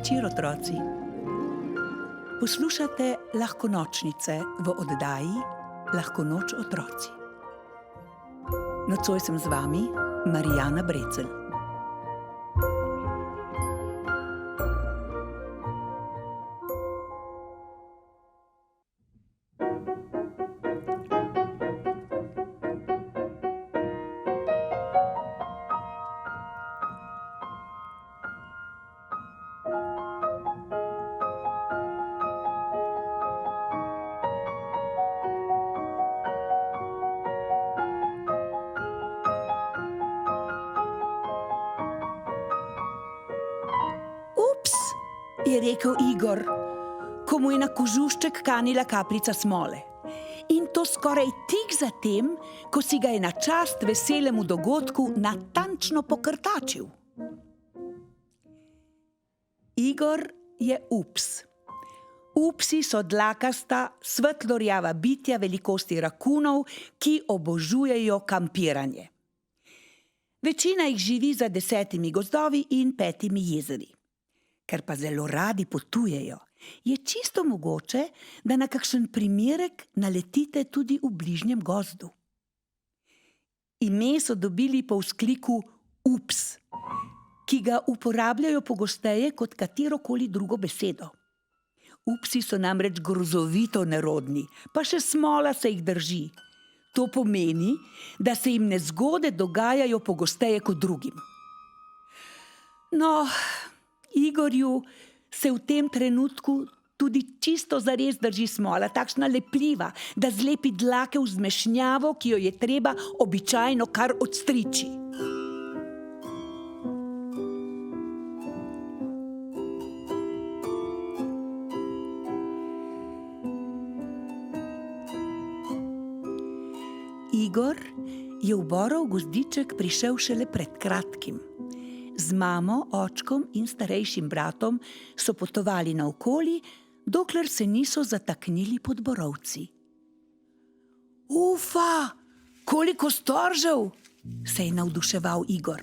večer, otroci. Poslušate Lahkonočnice v oddaji Lahko noč, otroci. Nocoj sem z vami Marijana Brecelj. Je rekel Igor, ko mu je na kožušček kanila kapljica smole. In to skoraj tik zatem, ko si ga je na čast veselemu dogodku natančno pokrtačil. Igor je ups. Upsi so dlakasta, svetlorjava bitja velikosti rakunov, ki obožujejo kampiranje. Večina jih živi za 10 gozdovi in 5 jezeri. Ker pa zelo radi potujejo, je čisto mogoče, da na kakšen primerek naletite tudi v bližnjem gozdu. Ime so dobili po vzkliku ups, ki ga uporabljajo pogosteje kot katerokoli drugo besedo. Upsi so namreč grozovito nerodni, pa še smola se jih drži. To pomeni, da se jim nezgode dogajajo pogosteje kot drugim. No, Igorju se v tem trenutku tudi čisto zares drži smola, takšna lepljiva, da zlepi dlake v zmešnjavo, ki jo je treba običajno kar odstriči. Igor je v Borov gozdiček prišel šele pred kratkim. Z mamo, očkom in starejšim bratom so potovali naokoli, dokler se niso zataknili pod borovci. Ufa, koliko storžev, se je navduševal Igor.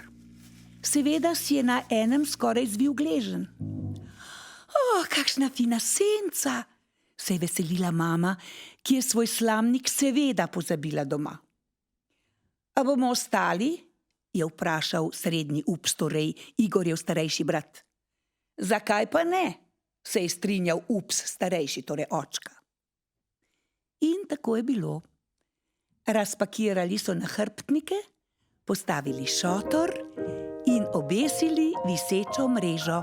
Seveda si je na enem skoraj zvil gleženj. Kakšna fina senca, se je veselila mama, ki je svoj slamnik seveda pozabila doma. A bomo ostali? Je vprašal srednji ups, torej Igorjev starejši brat. Zakaj pa ne? Se je strinjal ups, starejši, torej očka. In tako je bilo. Razpakirali so nahrbtnike, postavili šotor in obesili visečo mrežo.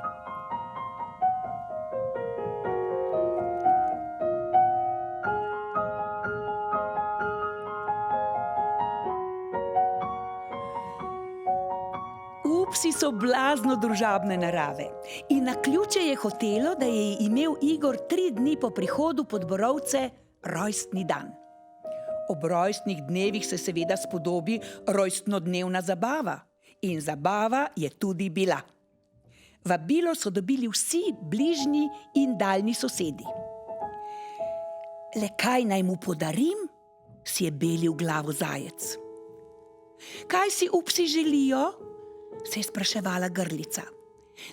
Upsi so blazno družabne narave in naključje je hotelo, da je imel Igor 3 dni po prihodu pod borovce rojstni dan. Ob rojstnih dnevih se seveda spodobi rojstnodnevna zabava in zabava je tudi bila. Vabilo so dobili vsi bližnji in daljni sosedi. Le kaj naj mu podarim, si je belil glavo zajec. Kaj si upsi želijo? Se je spraševala grlica.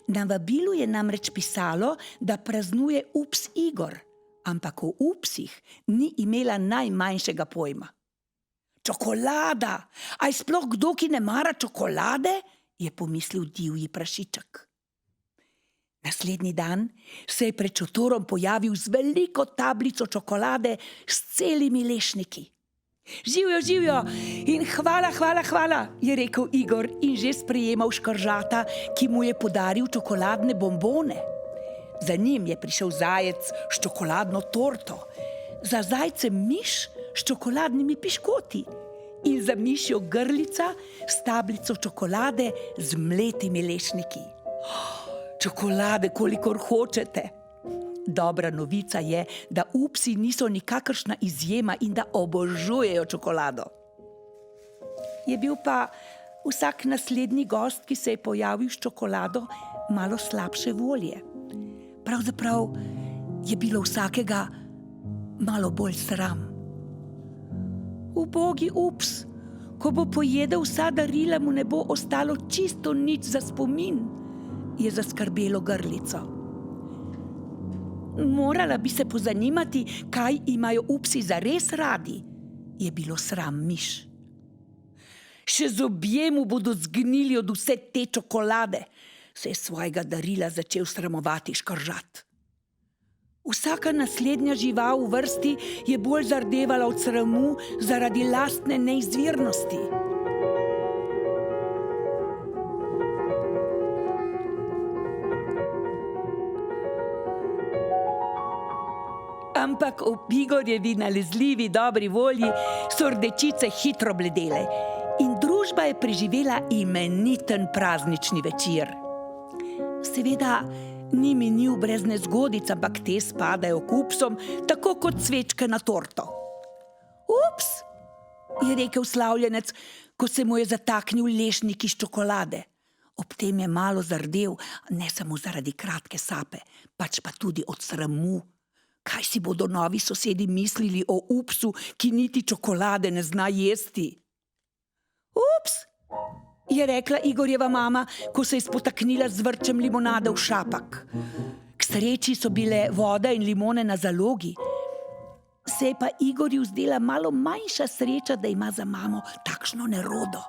Na vabilu je namreč pisalo, da praznuje ups Igor, ampak o upsih ni imela najmanjšega pojma. Čokolada! Aj sploh kdo, ki ne mara čokolade? Je pomislil divji prašiček. Naslednji dan se je pred šotorom pojavil z veliko tablico čokolade s celimi lešniki. Živjo, živjo in hvala, je rekel Igor in že sprejemal škržata, ki mu je podaril čokoladne bombone. Za njim je prišel zajec s čokoladno torto, za zajcem miš s čokoladnimi piškoti in za mišjo grlica s tablico čokolade z mletimi lešniki. Čokolade, kolikor hočete. Dobra novica je, da upsi niso nikakršna izjema in da obožujejo čokolado. Je bil pa vsak naslednji gost, ki se je pojavil s čokolado, malo slabše volje. Pravzaprav je bilo vsakega malo bolj sram. Ubogi ups, ko bo pojedel vsa darila, mu ne bo ostalo čisto nič za spomin, je zaskrbelo grlico. Morala bi se pozanimati, kaj imajo upsi zares radi, je bilo sram miš. Še zobje mu bodo zgnili od vse te čokolade, se je svojega darila začel sramovati škržat. Vsaka naslednja žival v vrsti je bolj zardevala od sramu zaradi lastne neizvirnosti. Ampak ob Igorjevi nalezljivi dobri volji so rdečice hitro bledele in družba je preživela imeniten praznični večer. Seveda ni minil brez nezgodic, ampak te spadajo k upsom, tako kot svečke na torto. Ups, je rekel slavljenec, ko se mu je zataknil lešnik iz čokolade. Ob tem je malo zardel, ne samo zaradi kratke sape, pač pa tudi od sramu. Kaj si bodo novi sosedi mislili o upsu, ki niti čokolade ne zna jesti? Ups, je rekla Igorjeva mama, ko se je spotaknila z vrčem limonade v šapak. K sreči so bile voda in limone na zalogi. Se je pa Igorju zdela malo manjša sreča, da ima za mamo takšno nerodo.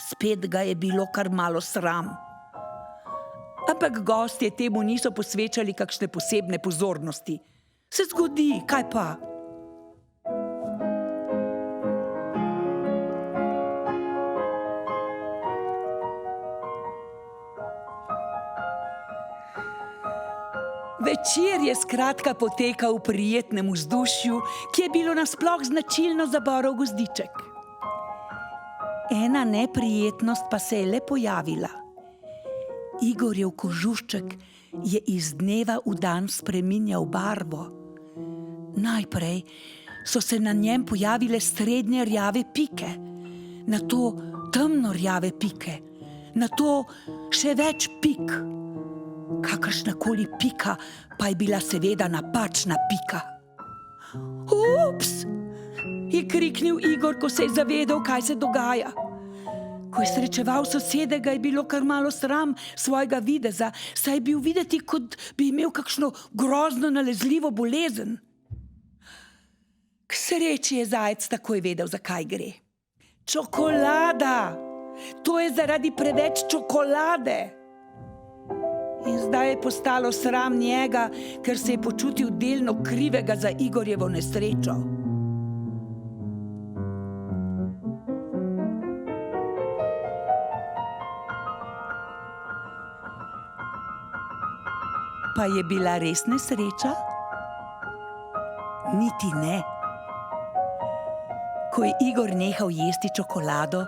Spet ga je bilo kar malo sram. Ampak gostje temu niso posvečali kakšne posebne pozornosti. Se zgodi, kaj pa? Večer je skratka potekal v prijetnem vzdušju, ki je bilo nasploh značilno za borov gozdiček. Ena neprijetnost pa se je le pojavila. Igorjev kožušček je iz dneva v dan spreminjal barvo. Najprej so se na njem pojavile srednje rjave pike, nato temno rjave pike, nato še več pik. Kakršnakoli pika pa je bila seveda napačna pika. Ups, je kriknil Igor, ko se je zavedel, kaj se dogaja. Ko je srečeval sosede, ga je bilo kar malo sram svojega videza, saj je bil videti, kot bi imel kakšno grozno nalezljivo bolezen. K sreči je zajec takoj vedel, zakaj gre. Čokolada! To je zaradi preveč čokolade! In zdaj je postalo sram njega, ker se je počutil delno krivega za Igorjevo nesrečo. Pa je bila res nesreča? Niti ne. Ko je Igor nehal jesti čokolado,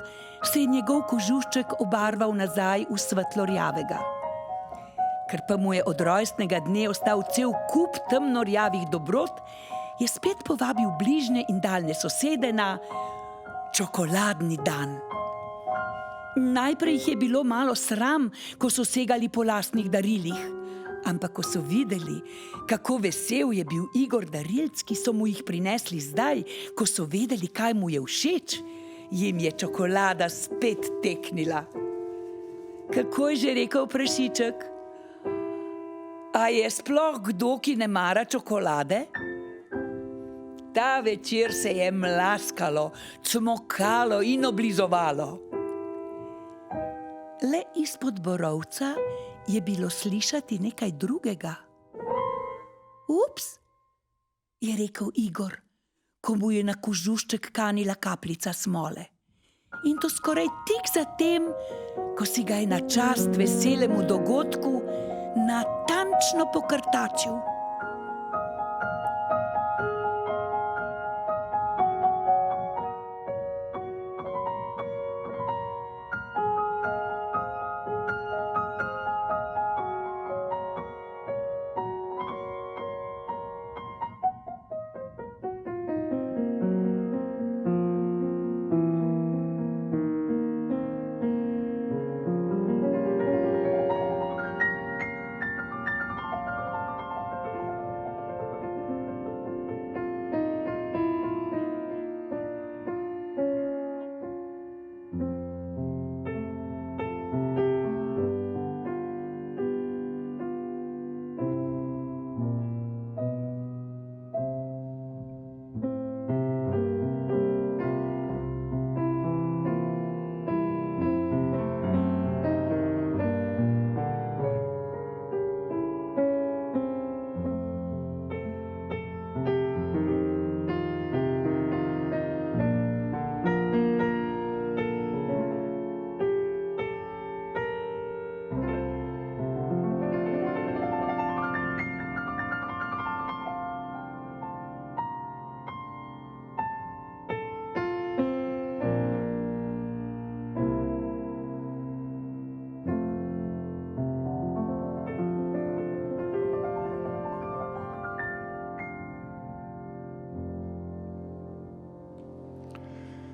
se je njegov kožušček obarval nazaj v svetlo-rjavega. Ker pa mu je od rojstnega dne ostal cel kup temno-rjavih dobrot, je spet povabil bližnje in daljne sosede na čokoladni dan. Najprej jih je bilo malo sram, ko so segali po lastnih darilih, ampak ko so videli, kako vesel je bil Igor darilc, ki so mu jih prinesli zdaj, ko so vedeli, kaj mu je všeč, jim je čokolada spet teknila. Kako je že rekel prašiček? A je sploh kdo, ki ne mara čokolade? Ta večer se je mlaskalo, cmokalo in oblizovalo. Le izpod borovca je bilo slišati nekaj drugega. Ups, je rekel Igor, ko mu je na kožušček kanila kapljica smole. In to skoraj tik za tem, ko si ga je na čast veselemu dogodku natančno pokrtačil.